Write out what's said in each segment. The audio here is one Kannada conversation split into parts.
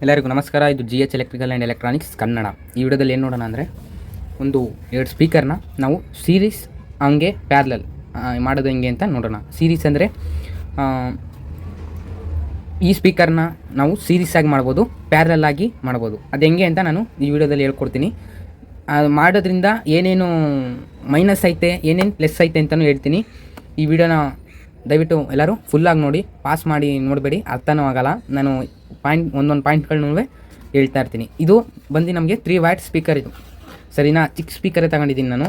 ಎಲ್ಲರಿಗೂ ನಮಸ್ಕಾರ. ಇದು GH electrical and electronics Kannada. ಈ ವಿಡಿಯೋದಲ್ಲಿ ಏನು ನೋಡೋಣ ಅಂದರೆ, ಒಂದು 2 ಸ್ಪೀಕರ್ನ ನಾವು ಸೀರೀಸ್ ಹಂಗೆ ಪ್ಯಾರಲಲ್ ಮಾಡೋದು ಹೆಂಗೆ ಅಂತ ನೋಡೋಣ. ಸೀರೀಸ್ ಅಂದರೆ ಈ ಸ್ಪೀಕರ್ನ ನಾವು ಸೀರೀಸಾಗಿ ಮಾಡ್ಬೋದು, ಪ್ಯಾರಲಲ್ ಆಗಿ ಮಾಡ್ಬೋದು. ಅದು ಹೆಂಗೆ ಅಂತ ನಾನು ಈ ವಿಡಿಯೋದಲ್ಲಿ ಹೇಳ್ಕೊಡ್ತೀನಿ. ಮಾಡೋದ್ರಿಂದ ಏನೇನು ಮೈನಸ್ ಐತೆ, ಏನೇನು ಪ್ಲಸ್ ಐತೆ ಅಂತಲೂ ಹೇಳ್ತೀನಿ. ಈ ವಿಡಿಯೋನ ದಯವಿಟ್ಟು ಎಲ್ಲರೂ ಫುಲ್ಲಾಗಿ ನೋಡಿ, ಪಾಸ್ ಮಾಡಿ ನೋಡಬೇಡಿ, ಅರ್ಥನೂ ಆಗೋಲ್ಲ. ನಾನು ಒಂದೊಂದು ಪಾಯಿಂಟ್ಗಳನ್ನೂ ಹೇಳ್ತಾ ಇರ್ತೀನಿ. ಇದು ಬಂದು ನಮಗೆ 3 ವ್ಯಾಟ್ ಸ್ಪೀಕರ್ ಇದು, ಸರಿನಾ. ಚಿಕ್ಕ ಸ್ಪೀಕರೇ ತಗೊಂಡಿದ್ದೀನಿ ನಾನು,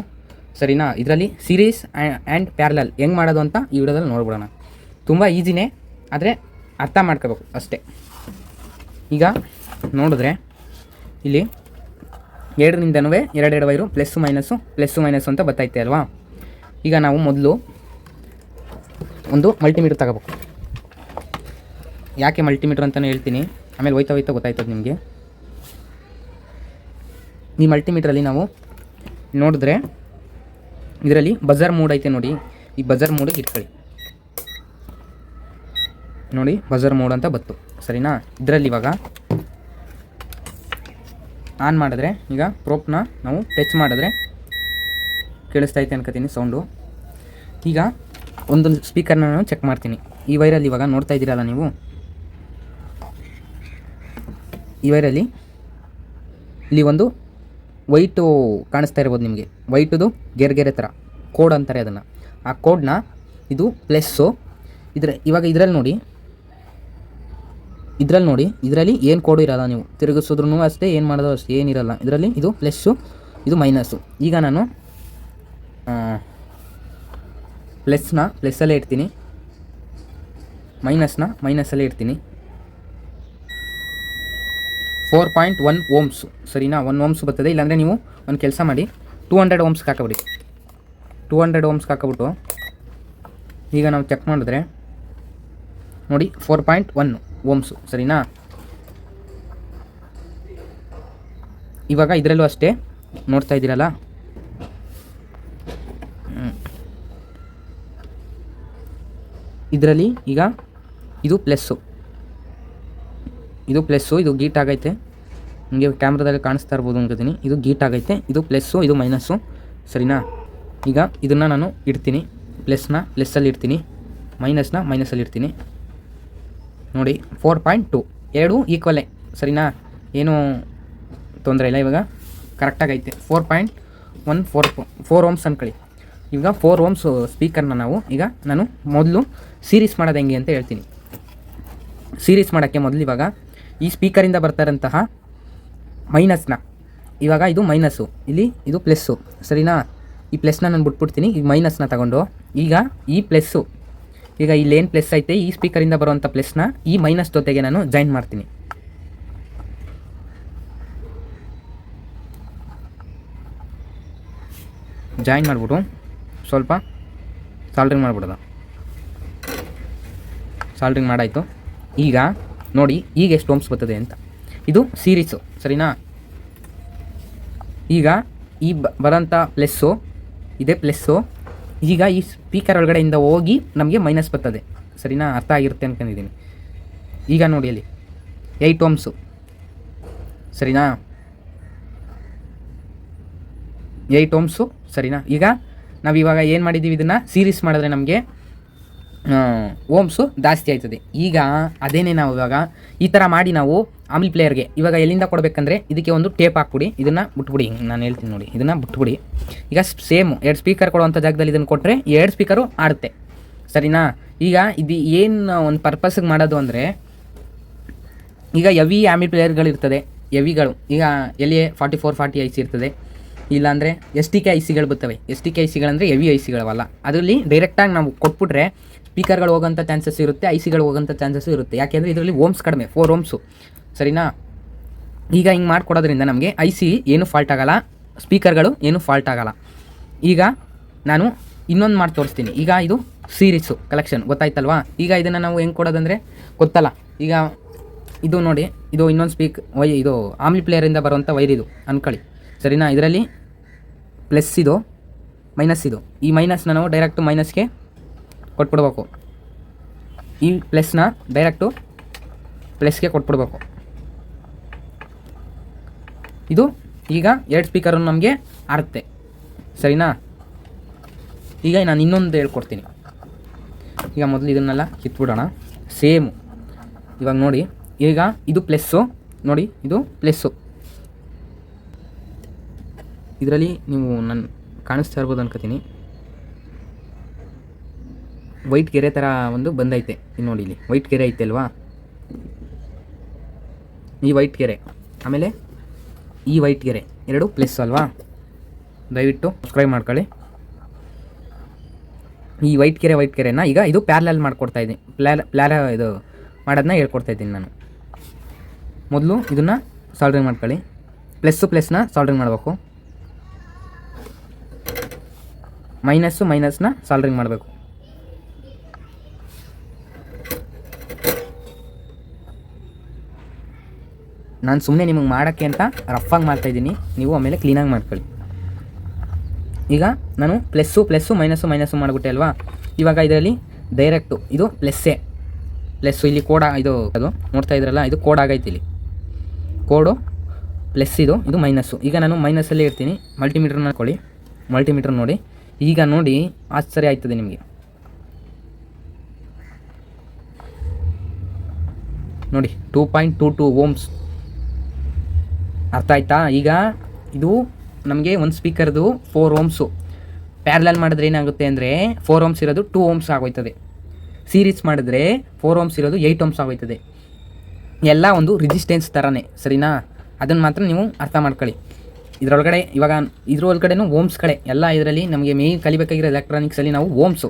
ಸರಿನಾ. ಇದರಲ್ಲಿ ಸೀರೀಸ್ ಆ್ಯಂಡ್ ಪ್ಯಾರಲಲ್ ಹೆಂಗೆ ಮಾಡೋದು ಅಂತ ಈ ವಿಡಿಯೋದಲ್ಲಿ ನೋಡ್ಬಿಡೋಣ. ತುಂಬ ಈಸಿನೇ, ಆದರೆ ಅರ್ಥ ಮಾಡ್ಕೋಬೇಕು ಅಷ್ಟೇ. ಈಗ ನೋಡಿದ್ರೆ ಇಲ್ಲಿ ಎರಡರಿಂದನೂ ಎರಡು ವೈರು ಪ್ಲಸ್ಸು ಮೈನಸ್ಸು ಅಂತ ಬರ್ತೈತೆ ಅಲ್ವಾ. ಈಗ ನಾವು ಮೊದಲು ಒಂದು ಮಲ್ಟಿಮೀಟರ್ ತಗೋಬೇಕು. ಯಾಕೆ ಮಲ್ಟಿಮೀಟರ್ ಅಂತಲೇ ಹೇಳ್ತೀನಿ, ಆಮೇಲೆ ಹೋಯ್ತಾ ಗೊತ್ತಾಯ್ತದೆ ನಿಮಗೆ. ಈ ಮಲ್ಟಿಮೀಟ್ರಲ್ಲಿ ನಾವು ನೋಡಿದ್ರೆ ಇದರಲ್ಲಿ ಬಜರ್ ಮೋಡ್ ಐತೆ ನೋಡಿ. ಈ ಬಜರ್ ಮೋಡಿಗೆ ಇಟ್ಕೊಳ್ಳಿ ನೋಡಿ, ಬಜರ್ ಮೋಡ್ ಅಂತ ಬತ್ತು, ಸರಿನಾ. ಇದರಲ್ಲಿ ಇವಾಗ ಆನ್ ಮಾಡಿದ್ರೆ, ಈಗ ಪ್ರೋಪ್ನ ನಾವು ಟಚ್ ಮಾಡಿದ್ರೆ ಕೇಳಿಸ್ತೈತೆ ಅನ್ಕೋತೀನಿ ಸೌಂಡು. ಈಗ ಒಂದೊಂದು ಸ್ಪೀಕರ್ನ ನಾನು ಚೆಕ್ ಮಾಡ್ತೀನಿ. ಈ ವೈರಲ್ಲಿ ಇವಾಗ ನೋಡ್ತಾ ಇದ್ದೀರಲ್ಲ ನೀವು, ಈ ವೈರಲ್ಲಿ ಇಲ್ಲಿ ಒಂದು ವೈಟು ಕಾಣಿಸ್ತಾ ಇರ್ಬೋದು ನಿಮಗೆ. ವೈಟುದು ಗೆರೆ ಥರ ಕೋಡ್ ಅಂತಾರೆ ಅದನ್ನು. ಆ ಕೋಡ್ನ ಇದು ಪ್ಲಸ್ಸು. ಇವಾಗ ಇದರಲ್ಲಿ ನೋಡಿ, ಇದರಲ್ಲಿ ಏನು ಕೋಡು ಇರೋಲ್ಲ. ನೀವು ತಿರುಗಿಸಿದ್ರೂ ಅಷ್ಟೇ, ಏನು ಮಾಡೋದು ಅಷ್ಟೇ, ಏನಿರಲ್ಲ ಇದರಲ್ಲಿ. ಇದು ಪ್ಲಸ್ಸು, ಇದು ಮೈನಸ್ಸು. ಈಗ ನಾನು ಪ್ಲಸ್ನ ಪ್ಲಸ್ಸಲ್ಲೇ ಇಡ್ತೀನಿ, ಮೈನಸ್ನ ಮೈನಸ್ಸಲ್ಲೇ ಇಡ್ತೀನಿ. 4.1 ohms, ಸರಿನಾ. 1 ohms ಬರ್ತದೆ. ಇಲ್ಲಾಂದರೆ ನೀವು ಒಂದು ಕೆಲಸ ಮಾಡಿ, 200 ohmsಗೆ ಹಾಕೋಬಿಡಿ. 200 ohmsಗೆ ಹಾಕೋಬಿಟ್ಟು ಈಗ ನಾವು ಚೆಕ್ ಮಾಡಿದ್ರೆ ನೋಡಿ 4.1 ohms, ಸರಿನಾ. ಇವಾಗ ಇದರಲ್ಲೂ ಅಷ್ಟೇ ನೋಡ್ತಾ ಇದ್ದೀರಲ್ಲ, ಇದರಲ್ಲಿ ಈಗ ಇದು ಪ್ಲಸ್ಸು, ಇದು ಗೀಟ್ ಆಗೈತೆ. ನಿಮಗೆ ಕ್ಯಾಮ್ರಾದಲ್ಲಿ ಕಾಣಿಸ್ತಾ ಇರ್ಬೋದು ಅನ್ಕೋತೀನಿ. ಇದು ಗೀಟ್ ಆಗೈತೆ, ಇದು ಪ್ಲಸ್ಸು, ಇದು ಮೈನಸ್ಸು, ಸರಿನಾ. ಈಗ ಇದನ್ನು ನಾನು ಇಡ್ತೀನಿ, ಪ್ಲಸ್ನ ಪ್ಲಸ್ಸಲ್ಲಿ ಇಡ್ತೀನಿ, ಮೈನಸ್ನ ಮೈನಸಲ್ಲಿ ಇಡ್ತೀನಿ ನೋಡಿ. 4.2 ಎರಡು ಈಕ್ವಲೇ, ಸರಿನಾ. ಏನೂ ತೊಂದರೆ ಇಲ್ಲ. ಇವಾಗ ಕರೆಕ್ಟಾಗೈತೆ. 4.14 ohms ಅನ್ಕೊಳ್ಳಿ. ಈಗ 4 ohms ಸ್ಪೀಕರ್ನ ನಾನು ಮೊದಲು ಸೀರೀಸ್ ಮಾಡೋದು ಹೆಂಗೆ ಅಂತ ಹೇಳ್ತೀನಿ. ಸೀರೀಸ್ ಮಾಡೋಕ್ಕೆ ಮೊದಲು ಇವಾಗ ಈ ಸ್ಪೀಕರಿಂದ ಬರ್ತಾರಂತಹ ಮೈನಸ್ನ, ಇವಾಗ ಇದು ಮೈನಸ್ಸು, ಇದು ಪ್ಲಸ್ಸು, ಸರಿನಾ. ಈ ಪ್ಲಸ್ನ ನಾನು ಬಿಟ್ಬಿಡ್ತೀನಿ. ಈ ಮೈನಸ್ನ ತಗೊಂಡು ಈಗ ಈ ಪ್ಲಸ್ಸು, ಈಗ ಇಲ್ಲೇನು ಪ್ಲಸ್ ಐತೆ, ಈ ಸ್ಪೀಕರಿಂದ ಬರುವಂಥ ಪ್ಲಸ್ನ ಈ ಮೈನಸ್ ಜೊತೆಗೆ ನಾನು ಜಾಯಿನ್ ಮಾಡ್ತೀನಿ. ಜಾಯಿನ್ ಮಾಡಿಬಿಟ್ಟು ಸ್ವಲ್ಪ ಸಾಲ್ಡ್ರಿಂಗ್ ಮಾಡಿಬಿಡೋದು. ಸಾಲ್ಡ್ರಿಂಗ್ ಮಾಡಾಯಿತು. ಈಗ ನೋಡಿ, ಈಗ ಎಷ್ಟು ಓಮ್ಸ್ ಬರ್ತದೆ ಅಂತ. ಇದು ಸೀರೀಸು, ಸರಿನಾ. ಈಗ ಈ ಬರೋಂಥ ಪ್ಲಸ್ಸು, ಇದೇ ಪ್ಲಸ್ಸು. ಈಗ ಈ ಸ್ಪೀಕರ್ ಒಳಗಡೆಯಿಂದ ಹೋಗಿ ನಮಗೆ ಮೈನಸ್ ಬರ್ತದೆ, ಸರಿನಾ. ಅರ್ಥ ಆಗಿರುತ್ತೆ ಅಂದ್ಕೊಂಡಿದ್ದೀನಿ. ಈಗ ನೋಡಿ ಅಲ್ಲಿ 8 ohms, ಸರಿನಾ. 8 ohms, ಸರಿನಾ. ಈಗ ನಾವಿವಾಗ ಏನು ಮಾಡಿದ್ದೀವಿ, ಇದನ್ನು ಸೀರೀಸ್ ಮಾಡಿದ್ರೆ ನಮಗೆ ಓಮ್ಸು ಜಾಸ್ತಿ ಆಯ್ತದೆ. ಈಗ ಅದೇನೇ ನಾವು ಇವಾಗ ಈ ಥರ ಮಾಡಿ ನಾವು ಆಂಪ್ಲಿಫೈಯರ್ಗೆ ಇವಾಗ ಎಲ್ಲಿಂದ ಕೊಡಬೇಕಂದ್ರೆ ಇದಕ್ಕೆ ಒಂದು ಟೇಪ್ ಹಾಕ್ಬಿಡಿ. ಇದನ್ನು ಬಿಟ್ಬಿಡಿ, ನಾನು ಹೇಳ್ತೀನಿ ನೋಡಿ, ಇದನ್ನು ಬಿಟ್ಬಿಡಿ. ಈಗ ಸೇಮ್ 2 ಸ್ಪೀಕರ್ ಕೊಡುವಂಥ ಜಾಗದಲ್ಲಿ ಇದನ್ನು ಕೊಟ್ಟರೆ 2 ಸ್ಪೀಕರು ಆಡುತ್ತೆ, ಸರಿನಾ. ಈಗ ಇದು ಏನು ಒಂದು ಪರ್ಪಸ್ಗೆ ಮಾಡೋದು ಅಂದರೆ, ಈಗ ಹೆವಿ ಆಂಪ್ಲಿಫೈಯರ್ಗಳು ಇರ್ತದೆ, ಹೆವಿಗಳು. ಈಗ LA4440 IC ಇರ್ತದೆ, ಇಲ್ಲಾಂದರೆ STK ICಗಳು ಬರ್ತವೆ. STK ICಗಳಂದರೆ ಹೆವಿ ICಗಳವಲ್ಲ. ಅದರಲ್ಲಿ ಡೈರೆಕ್ಟಾಗಿ ನಾವು ಕೊಟ್ಬಿಟ್ರೆ ಸ್ಪೀಕರ್ಗಳು ಹೋಗೋಂಥ ಚಾನ್ಸಸ್ ಇರುತ್ತೆ, ICಗಳು ಹೋಗೋಂಥ ಚಾನ್ಸಸ್ಸು ಇರುತ್ತೆ. ಯಾಕೆಂದರೆ ಇದರಲ್ಲಿ ಓಮ್ಸ್ ಕಡಿಮೆ, 4 ohms, ಸರಿನಾ. ಈಗ ಹಿಂಗೆ ಮಾಡಿಕೊಡೋದ್ರಿಂದ ನಮಗೆ IC ಏನು ಫಾಲ್ಟ್ ಆಗೋಲ್ಲ, ಸ್ಪೀಕರ್ಗಳು ಏನು ಫಾಲ್ಟ್ ಆಗೋಲ್ಲ. ಈಗ ನಾನು ಇನ್ನೊಂದು ಮಾಡಿ ತೋರಿಸ್ತೀನಿ. ಈಗ ಇದು ಸೀರೀಸು ಕಲೆಕ್ಷನ್ ಗೊತ್ತಾಯ್ತಲ್ವಾ. ಈಗ ಇದನ್ನು ನಾವು ಹೆಂಗೆ ಕೊಡೋದಂದರೆ ಗೊತ್ತಲ್ಲ. ಈಗ ಇದು ನೋಡಿ, ಇದು ಇನ್ನೊಂದು ಇದು ಆಂಪ್ಲಿಫೈಯರಿಂದ ಬರುವಂಥ ವೈರ್ ಇದು ಅಂದ್ಕೊಳ್ಳಿ, ಸರಿನಾ. ಇದರಲ್ಲಿ ಪ್ಲಸ್ ಇದು, ಮೈನಸ್ ಇದು. ಈ ಮೈನಸ್ನ ನಾವು ಡೈರೆಕ್ಟು ಮೈನಸ್ಗೆ ಕೊಟ್ಬಿಡ್ಬೇಕು, ಈ ಪ್ಲಸ್ನ ಡೈರೆಕ್ಟು ಪ್ಲಸ್ಗೆ ಕೊಟ್ಬಿಡ್ಬೇಕು. ಇದು ಈಗ 2 ಸ್ಪೀಕರನ್ನು ನಮಗೆ ಆರುತ್ತೆ, ಸರಿನಾ. ಈಗ ನಾನು ಇನ್ನೊಂದು ಹೇಳ್ಕೊಡ್ತೀನಿ. ಈಗ ಮೊದಲು ಇದನ್ನೆಲ್ಲ ಕಿತ್ಬಿಡೋಣ. ಸೇಮು ಇವಾಗ ನೋಡಿ, ಈಗ ಇದು ಪ್ಲಸ್ಸು ನೋಡಿ, ಇದು ಪ್ಲಸ್ಸು. ಇದರಲ್ಲಿ ನೀವು ನಾನು ಕಾಣಿಸ್ತಾ ಇರ್ಬೋದು ಅನ್ಕೋತೀನಿ, ವೈಟ್ ಗೆರೆ ಥರ ಒಂದು ಬಂದೈತೆ. ಇಲ್ಲಿ ನೋಡಿ, ಇಲ್ಲಿ ವೈಟ್ ಗೆರೆ ಐತೆ ಅಲ್ವಾ, ಈ ವೈಟ್ ಗೆರೆ, ಆಮೇಲೆ ಈ ವೈಟ್ ಗೆರೆ, ಎರಡು ಪ್ಲಸ್ ಅಲ್ವಾ. ದಯವಿಟ್ಟು ಸಬ್ಸ್ಕ್ರೈಬ್ ಮಾಡ್ಕೊಳ್ಳಿ. ಈ ವೈಟ್ ಗೆರೆನ ಈಗ ಇದು ಪ್ಯಾರಲಲ್ ಮಾಡ್ಕೊಡ್ತಾ ಇದ್ದೀನಿ. ಇದು ಮಾಡೋದನ್ನ ಹೇಳ್ಕೊಡ್ತಾ ಇದ್ದೀನಿ ನಾನು. ಮೊದಲು ಇದನ್ನು ಸಾಲ್ಡ್ರಿಂಗ್ ಮಾಡ್ಕೊಳ್ಳಿ. ಪ್ಲಸ್ನ ಸಾಲ್ಡ್ರಿಂಗ್ ಮಾಡಬೇಕು, ಮೈನಸ್ನ ಸಾಲ್ಡ್ರಿಂಗ್ ಮಾಡಬೇಕು. ನಾನು ಸುಮ್ಮನೆ ನಿಮಗೆ ಮಾಡೋಕ್ಕೆ ಅಂತ ರಫಾಗಿ ಮಾಡ್ತಾಯಿದ್ದೀನಿ, ನೀವು ಆಮೇಲೆ ಕ್ಲೀನಾಗಿ ಮಾಡ್ಕೊಳ್ಳಿ. ಈಗ ನಾನು ಪ್ಲಸ್ಸು ಮೈನಸ್ಸು ಮಾಡಿಬಿಟ್ಟೆ ಅಲ್ವಾ. ಇವಾಗ ಇದರಲ್ಲಿ ಡೈರೆಕ್ಟು ಇದು ಪ್ಲಸ್ಸು ಇಲ್ಲಿ ಕೋಡ್ ಇದು ಅದು ನೋಡ್ತಾ ಇದ್ರಲ್ಲ, ಇದು ಕೋಡ್ ಆಗೈತಿ. ಇಲ್ಲಿ ಕೋಡು ಪ್ಲಸ್, ಇದು ಮೈನಸ್ಸು. ಈಗ ನಾನು ಮೈನಸ್ಸಲ್ಲೇ ಇರ್ತೀನಿ. ಮಲ್ಟಿಮೀಟ್ರನ್ನ ಹಾಕೊಳ್ಳಿ, ಮಲ್ಟಿಮೀಟ್ರ್ ನೋಡಿ. ಈಗ ನೋಡಿ ಆಶ್ಚರ್ಯ ಆಯ್ತದೆ ನಿಮಗೆ. ನೋಡಿ 2.22 ಓಮ್ಸ್, ಅರ್ಥ ಆಯ್ತಾ. ಈಗ ಇದು ನಮಗೆ ಒಂದು ಸ್ಪೀಕರ್ದು 4 ಓಮ್ಸು. ಪ್ಯಾರಲಲ್ ಮಾಡಿದ್ರೆ ಏನಾಗುತ್ತೆ ಅಂದರೆ 4 ಓಮ್ಸ್ ಇರೋದು 2 ಓಮ್ಸ್ ಆಗೋಯ್ತದೆ. ಸೀರೀಸ್ ಮಾಡಿದ್ರೆ 4 ಓಮ್ಸ್ ಇರೋದು 8 ಓಮ್ಸ್ ಆಗೋಯ್ತದೆ. ಎಲ್ಲ ಒಂದು ರಿಜಿಸ್ಟೆನ್ಸ್ ಥರನೇ, ಸರಿನಾ. ಅದನ್ನು ಮಾತ್ರ ನೀವು ಅರ್ಥ ಮಾಡ್ಕೊಳ್ಳಿ. ಇದರೊಳಗಡೆ ಇವಾಗ ಇದ್ರೊಳಗಡೆನೂ ಓಮ್ಸ್ಗಳೇ ಎಲ್ಲ. ಇದರಲ್ಲಿ ನಮಗೆ ಮೇಯ್ನ್ ಕಲಿಬೇಕಾಗಿರೋ ಎಲೆಕ್ಟ್ರಾನಿಕ್ಸಲ್ಲಿ ನಾವು ಓಮ್ಸು,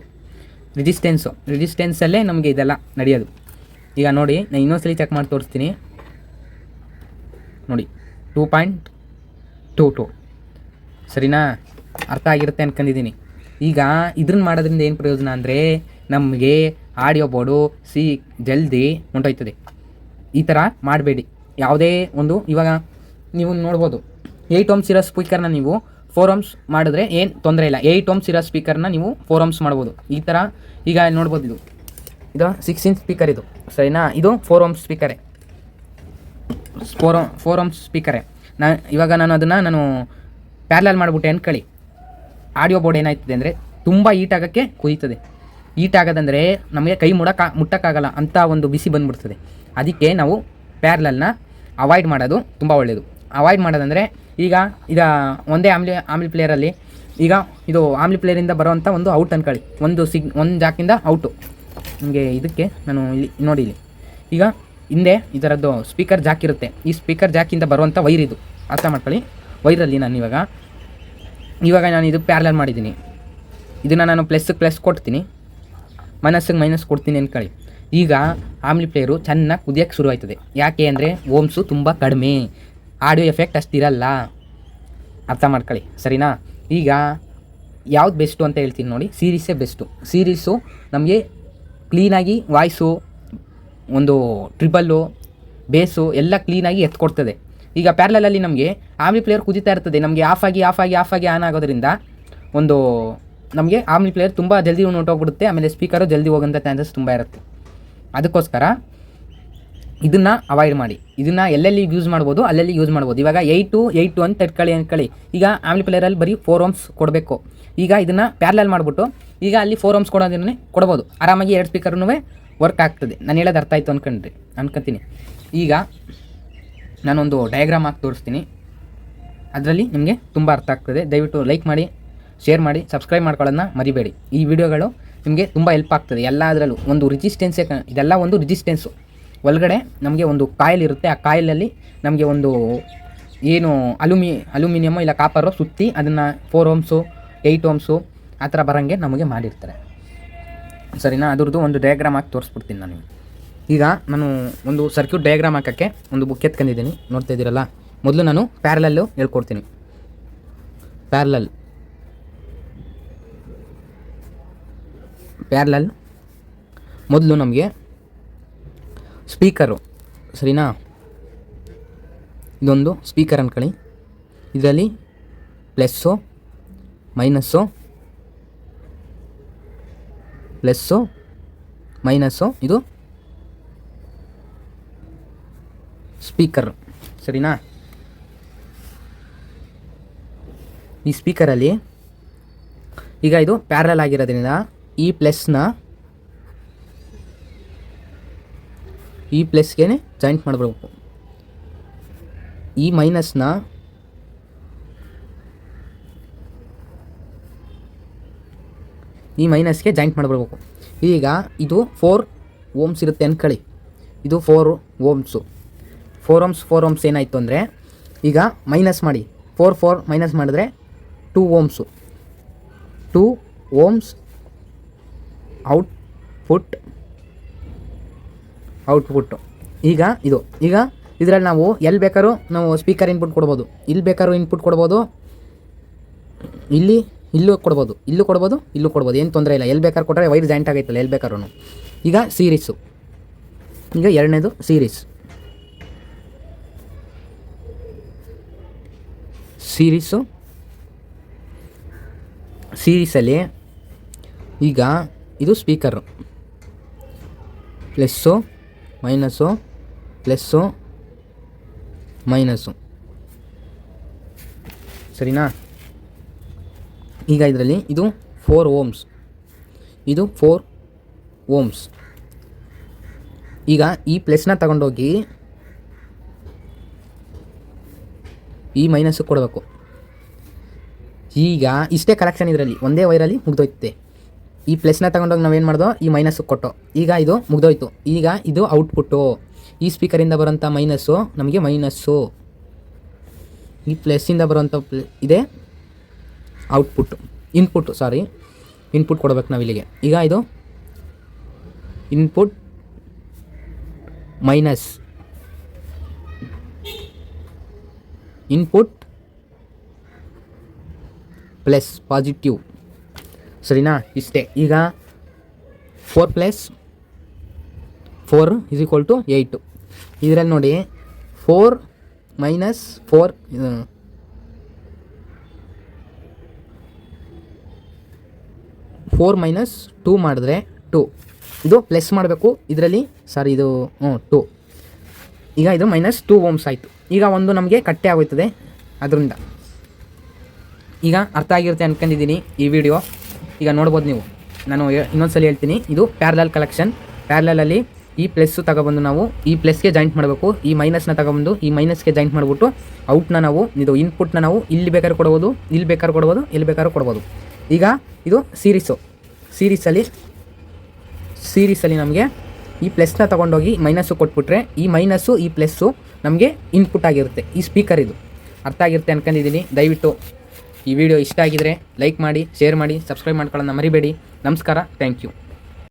ರಿಜಿಸ್ಟೆನ್ಸಲ್ಲೇ ನಮಗೆ ಇದೆಲ್ಲ ನಡೆಯೋದು. ಈಗ ನೋಡಿ, ನಾನು ಇನ್ನೊಂದ್ಸಲಿ ಚೆಕ್ ಮಾಡಿ ತೋರಿಸ್ತೀನಿ ನೋಡಿ. 2.22 ಸರಿನಾ, ಅರ್ಥ ಆಗಿರುತ್ತೆ ಅಂದ್ಕೊಂಡಿದ್ದೀನಿ. ಈಗ ಇದನ್ನ ಮಾಡೋದ್ರಿಂದ ಏನು ಪ್ರಯೋಜನ ಅಂದರೆ ನಮಗೆ ಆಡಿಯೋ ಬೋರ್ಡು ಜಲ್ದಿ ಹೊಂಟೋಯ್ತದೆ. ಈ ಥರ ಮಾಡಬೇಡಿ ಯಾವುದೇ ಒಂದು. ಇವಾಗ ನೀವು ನೋಡ್ಬೋದು 8 ಓಮ್ಸ್ ಇರೋ ಸ್ಪೀಕರ್ನ ನೀವು 4 ಓಮ್ಸ್ ಮಾಡಿದ್ರೆ ಏನು ತೊಂದರೆ ಇಲ್ಲ. 8 ಓಮ್ಸ್ ಇರೋ ಸ್ಪೀಕರ್ನ ನೀವು 4 ಓಮ್ಸ್ ಮಾಡ್ಬೋದು ಈ ಥರ. ಈಗ ನೋಡ್ಬೋದು, ಇದು 6 ಇಂಚ್ ಸ್ಪೀಕರ್, ಇದು ಸರಿನಾ. ಇದು 4 ಓಮ್ಸ್ ಸ್ಪೀಕರೇ, 4 ಓಮ್ಸ್ ಸ್ಪೀಕರೇ. ಇವಾಗ ನಾನು ಅದನ್ನು ಪ್ಯಾರಲಲ್ ಮಾಡಿಬಿಟ್ಟೆ ಅಂದ್ಕೊಳ್ಳಿ. ಆಡಿಯೋ ಬೋರ್ಡ್ ಏನಾಯ್ತದೆ ಅಂದರೆ ತುಂಬ ಹೀಟ್ ಆಗೋಕ್ಕೆ ಕುದೀತದೆ. ಹೀಟ್ ಆಗೋದಂದರೆ ನಮಗೆ ಕೈ ಮುಟ್ಟಕ್ಕಾಗಲ್ಲ ಅಂತ ಒಂದು ಬಿಸಿ ಬಂದುಬಿಡ್ತದೆ. ಅದಕ್ಕೆ ನಾವು ಪ್ಯಾರಲಲ್ನ ಅವಾಯ್ಡ್ ಮಾಡೋದು ತುಂಬ ಒಳ್ಳೆಯದು. ಅವಾಯ್ಡ್ ಮಾಡೋದಂದರೆ ಈಗ ಒಂದೇ ಆಂಪ್ಲಿಫೈಯರಲ್ಲಿ ಈಗ ಇದು ಆಂಪ್ಲಿಫೈಯರಿಂದ ಬರೋವಂಥ ಒಂದು ಔಟ್ ಅಂದ್ಕೊಳ್ಳಿ. ಒಂದು ಜಾಕಿಂದ ಔಟು. ನಿಮಗೆ ಇದಕ್ಕೆ ನಾನು ಇಲ್ಲಿ ನೋಡಿ, ಇಲ್ಲಿ ಈಗ ಹಿಂದೆ ಈ ಥರದ್ದು ಸ್ಪೀಕರ್ ಜಾಕ್ ಇರುತ್ತೆ. ಈ ಸ್ಪೀಕರ್ ಜಾಕಿಂದ ಬರುವಂಥ ವೈರ್ ಇದು, ಅರ್ಥ ಮಾಡ್ಕೊಳ್ಳಿ. ವೈರಲ್ಲಿ ನಾನು ಇವಾಗ ನಾನು ಇದು ಪ್ಯಾರಲಲ್ ಮಾಡಿದ್ದೀನಿ. ಇದನ್ನು ನಾನು ಪ್ಲಸ್ ಕೊಡ್ತೀನಿ, ಮೈನಸ್ ಕೊಡ್ತೀನಿ ಅಂದ್ಕೊಳ್ಳಿ. ಈಗ ಆಂಪ್ಲಿಫೈಯರು ಚೆನ್ನಾಗಿ ಕುದಿಯೋಕ್ಕೆ ಶುರು ಆಯ್ತದೆ. ಯಾಕೆ ಅಂದರೆ ಓಮ್ಸು ತುಂಬ ಕಡಿಮೆ, ಆಡಿಯೋ ಎಫೆಕ್ಟ್ ಅಷ್ಟಿರಲ್ಲ, ಅರ್ಥ ಮಾಡ್ಕೊಳ್ಳಿ, ಸರಿನಾ. ಈಗ ಯಾವ್ದು ಬೆಸ್ಟು ಅಂತ ಹೇಳ್ತೀನಿ ನೋಡಿ. ಸೀರೀಸೇ ಬೆಸ್ಟು. ಸೀರೀಸು ನಮಗೆ ಕ್ಲೀನಾಗಿ ವಾಯ್ಸು, ಒಂದು ಟ್ರಿಬಲ್ಲು, ಬೇಸು ಎಲ್ಲ ಕ್ಲೀನಾಗಿ ಎತ್ಕೊಡ್ತದೆ. ಈಗ ಪ್ಯಾರಲಲ್ಲಿ ನಮಗೆ ಆಂಪ್ಲಿಫೈಯರ್ ಕುದಿತಾ ಇರ್ತದೆ. ನಮಗೆ ಆಫ್ ಆಗಿ ಆನ್ ಆಗೋದ್ರಿಂದ ಒಂದು ನಮಗೆ ಆಂಪ್ಲಿಫೈಯರ್ ತುಂಬ ಜಲ್ದಿ ಹೊಂಟೋಗ್ಬಿಡುತ್ತೆ. ಆಮೇಲೆ ಸ್ಪೀಕರು ಜಲ್ದಿ ಹೋಗೋಂಥ ಚಾನ್ಸಸ್ ತುಂಬ ಇರುತ್ತೆ. ಅದಕ್ಕೋಸ್ಕರ ಇದನ್ನು ಅವಾಯ್ಡ್ ಮಾಡಿ. ಇದನ್ನು ಎಲ್ಲೆಲ್ಲಿ ಯೂಸ್ ಮಾಡ್ಬೋದು ಅಲ್ಲೆಲ್ಲಿ ಯೂಸ್ ಮಾಡ್ಬೋದು. ಇವಾಗ 8 ಅಂತ ಅಂದ್ಕೊಳ್ಳಿ. ಈಗ ಆಂಪ್ಲಿಫೈಯರಲ್ಲಿ ಬರೀ 4 ಓಮ್ಸ್ ಕೊಡಬೇಕು. ಈಗ ಇದನ್ನು ಪ್ಯಾರಲಲ್ ಮಾಡಿಬಿಟ್ಟು ಈಗ ಅಲ್ಲಿ 4 ಓಮ್ಸ್ ಕೊಡೋದನ್ನೇ ಕೊಡ್ಬೋದು. ಆರಾಮಾಗಿ 2 ಸ್ಪೀಕರ್ನೂ ವರ್ಕ್ ಆಗ್ತದೆ. ನಾನು ಹೇಳೋದು ಅರ್ಥ ಆಯಿತು ಅನ್ಕೊತೀನಿ. ಈಗ ನಾನೊಂದು ಡಯಾಗ್ರಾಮ್ ಹಾಕಿ ತೋರಿಸ್ತೀನಿ, ಅದರಲ್ಲಿ ನಿಮಗೆ ತುಂಬ ಅರ್ಥ ಆಗ್ತದೆ. ದಯವಿಟ್ಟು ಲೈಕ್ ಮಾಡಿ, ಶೇರ್ ಮಾಡಿ, ಸಬ್ಸ್ಕ್ರೈಬ್ ಮಾಡ್ಕೊಳ್ಳೋದನ್ನ ಮರಿಬೇಡಿ. ಈ ವಿಡಿಯೋಗಳು ನಿಮಗೆ ತುಂಬ ಹೆಲ್ಪ್ ಆಗ್ತದೆ. ಎಲ್ಲದರಲ್ಲೂ ಒಂದು ರಿಜಿಸ್ಟೆನ್ಸೇ, ಇದೆಲ್ಲ ಒಂದು ರಿಜಿಸ್ಟೆನ್ಸು. ಒಳಗಡೆ ನಮಗೆ ಒಂದು ಕಾಯಿಲ್ ಇರುತ್ತೆ. ಆ ಕಾಯಿಲಲ್ಲಿ ನಮಗೆ ಒಂದು ಏನು ಅಲ್ಯೂಮಿನಿಯಮು ಇಲ್ಲ ಕಾಪರು ಸುತ್ತಿ ಅದನ್ನು 4 ಓಮ್ಸು 8 ಓಮ್ಸು ಆ ಥರ ಬರೋಂಗೆ ನಮಗೆ ಮಾಡಿರ್ತಾರೆ, ಸರಿನಾ. ಅದ್ರದ್ದು ಒಂದು ಡಯಾಗ್ರಾಮ್ ಹಾಕಿ ತೋರಿಸ್ಬಿಡ್ತೀನಿ ನಾನು. ಈಗ ನಾನು ಒಂದು ಸರ್ಕ್ಯೂಟ್ ಡಯಾಗ್ರಾಮ್ ಹಾಕೋಕ್ಕೆ ಒಂದು ಬುಕ್ ಎತ್ಕೊಂಡಿದ್ದೀನಿ, ನೋಡ್ತಾ ಇದ್ದೀರಲ್ಲ. ಮೊದಲು ನಾನು ಪ್ಯಾರಲಲ್ಲು ಹೇಳ್ಕೊಡ್ತೀನಿ. ಪ್ಯಾರಲಲ್ ಮೊದಲು ನಮಗೆ ಸ್ಪೀಕರು, ಸರಿನಾ. ಇದೊಂದು ಸ್ಪೀಕರ್ ಅಂದ್ಕೊಳ್ಳಿ. ಇದರಲ್ಲಿ ಪ್ಲಸ್ಸು ಮೈನಸ್ಸು ಇದು ಸ್ಪೀಕರ್, ಸರಿನಾ. ಈ ಸ್ಪೀಕರಲ್ಲಿ ಈಗ ಇದು ಪ್ಯಾರಲಲ್ ಆಗಿರೋದ್ರಿಂದ ಈ ಪ್ಲಸ್ಗೆ ಜಾಯಿಂಟ್ ಮಾಡಬೇಕು, ಈ ಮೈನಸ್ನ ಜಾಯಿಂಟ್ ಮಾಡಿಬಿಡ್ಬೇಕು. ಈಗ ಇದು 4 ಓಮ್ಸ್ ಇರುತ್ತೆ ಅಂದ್ಕೊಳ್ಳಿ, ಇದು 4 ಓಮ್ಸು. 4 ಓಮ್ಸ್ ಏನಾಯಿತು ಅಂದರೆ ಈಗ ಮೈನಸ್ ಮಾಡಿ, 4 ಮೈನಸ್ ಮಾಡಿದ್ರೆ 2 ಓಮ್ಸು. 2 ಓಮ್ಸ್ ಔಟ್ಪುಟ್ಟು. ಈಗ ಇದರಲ್ಲಿ ನಾವು ಎಲ್ಲಿ ಬೇಕಾದ್ರೂ ನಾವು ಸ್ಪೀಕರ್ ಇನ್ಪುಟ್ ಕೊಡ್ಬೋದು, ಇಲ್ಲಿ ಬೇಕಾದ್ರೂ ಇನ್ಪುಟ್ ಕೊಡ್ಬೋದು, ಇಲ್ಲೂ ಕೊಡ್ಬೋದು, ಇಲ್ಲೂ ಕೊಡ್ಬೋದು, ಏನು ತೊಂದರೆ ಇಲ್ಲ. ಎಲ್ಲಿ ಬೇಕಾದ್ರೂ ಕೊಟ್ಟರೆ ವೈರ್ ಜಾಯಿಂಟ್ ಆಗೈತಲ್ಲ ಎಲ್ಲಿ ಬೇಕಾದ್ರೂ. ಈಗ ಸೀರೀಸು, ಈಗ ಎರಡನೇದು ಸೀರೀಸಲ್ಲಿ ಈಗ ಇದು ಸ್ಪೀಕರು ಪ್ಲಸ್ಸು ಮೈನಸ್ಸು ಸರಿನಾ. ಈಗ ಇದರಲ್ಲಿ ಇದು 4 ಓಮ್ಸ್, ಇದು 4 ಓಮ್ಸ್. ಈಗ ಈ ಪ್ಲಸ್ನ ತಗೊಂಡೋಗಿ ಈ ಮೈನಸ್ಸು ಕೊಡಬೇಕು. ಈಗ ಇಷ್ಟೇ ಕಲೆಕ್ಷನ್ ಇದರಲ್ಲಿ ಒಂದೇ ವೈರಲ್ಲಿ ಮುಗ್ದೋಯ್ತೆ. ಈ ಪ್ಲಸ್ನ ತಗೊಂಡೋಗಿ ನಾವೇನು ಮಾಡ್ದೋ ಈ ಮೈನಸ್ಸು ಕೊಟ್ಟು, ಈಗ ಇದು ಮುಗ್ದೋಯ್ತು. ಈಗ ಇದು ಔಟ್ಪುಟ್ಟು, ಈ ಸ್ಪೀಕರಿಂದ ಬರೋಂಥ ಮೈನಸ್ಸು ನಮಗೆ ಮೈನಸ್ಸು, ಈ ಪ್ಲಸ್ಸಿಂದ ಬರೋಂಥ ಇದೆ ಇನ್ಪುಟ್ ಕೊಡಬೇಕು ನಾವು ಇಲ್ಲಿಗೆ. ಈಗ ಇದು input minus input plus positive ಸರಿನಾ. ಇಷ್ಟೇ. ಈಗ 4 + 4 = 8. ಇದರಲ್ಲಿ ನೋಡಿ 4 - 4 4 - 2 ಮಾಡಿದ್ರೆ 2. ಇದು ಪ್ಲಸ್ ಮಾಡಬೇಕು ಇದರಲ್ಲಿ, ಸಾರಿ ಇದು 2. ಈಗ ಇದು -2 ಓಮ್ಸ್ ಆಯಿತು. ಈಗ ಒಂದು ನಮಗೆ ಕಟ್ಟೆ ಆಗೋಯ್ತದೆ. ಅದರಿಂದ ಈಗ ಅರ್ಥ ಆಗಿರುತ್ತೆ ಅಂದ್ಕೊಂಡಿದ್ದೀನಿ ಈ ವಿಡಿಯೋ. ಈಗ ನೋಡ್ಬೋದು ನೀವು, ನಾನು ಇನ್ನೊಂದ್ಸಲ ಹೇಳ್ತೀನಿ, ಇದು ಪ್ಯಾರಲಲ್ ಕಲೆಕ್ಷನ್. ಪ್ಯಾರಲಲ್ಲಿ ಈ ಪ್ಲಸ್ಸು ತಗೊಬಂದು ನಾವು ಈ ಪ್ಲಸ್ಗೆ ಜಾಯಿಂಟ್ ಮಾಡಬೇಕು, ಈ ಮೈನಸ್ನ ತಗೊಬಂದು ಈ ಮೈನಸ್ಗೆ ಜಾಯಿಂಟ್ ಮಾಡಿಬಿಟ್ಟು ಔಟ್ನ ನಾವು ಇದು ಇನ್ಪುಟ್ನ ನಾವು ಇಲ್ಲಿ ಬೇಕಾದ್ರೂ ಕೊಡ್ಬೋದು, ಇಲ್ಲಿ ಬೇಕಾದ್ರೂ ಕೊಡ್ಬೋದು, ಎಲ್ಲಿ ಬೇಕಾದ್ರೂ ಕೊಡ್ಬೋದು. ಈಗ ಇದು ಸೀರೀಸಲ್ಲಿ ನಮಗೆ ಈ ಪ್ಲಸ್ನ ತೊಗೊಂಡೋಗಿ ಮೈನಸ್ಸು ಕೊಟ್ಬಿಟ್ರೆ ಈ ಮೈನಸ್ಸು ಈ ಪ್ಲಸ್ಸು ನಮಗೆ ಇನ್ಪುಟ್ ಆಗಿರುತ್ತೆ. ಈ ಸ್ಪೀಕರ್ ಇದು ಅರ್ಥ ಆಗಿರುತ್ತೆ ಅಂದ್ಕೊಂಡಿದ್ದೀನಿ. ದಯವಿಟ್ಟು ಈ ವಿಡಿಯೋ ಇಷ್ಟ ಆಗಿದರೆ ಲೈಕ್ ಮಾಡಿ, ಶೇರ್ ಮಾಡಿ, ಸಬ್ಸ್ಕ್ರೈಬ್ ಮಾಡ್ಕೊಳ್ಳೋಣ ಮರಿಬೇಡಿ. ನಮಸ್ಕಾರ, ಥ್ಯಾಂಕ್ ಯು.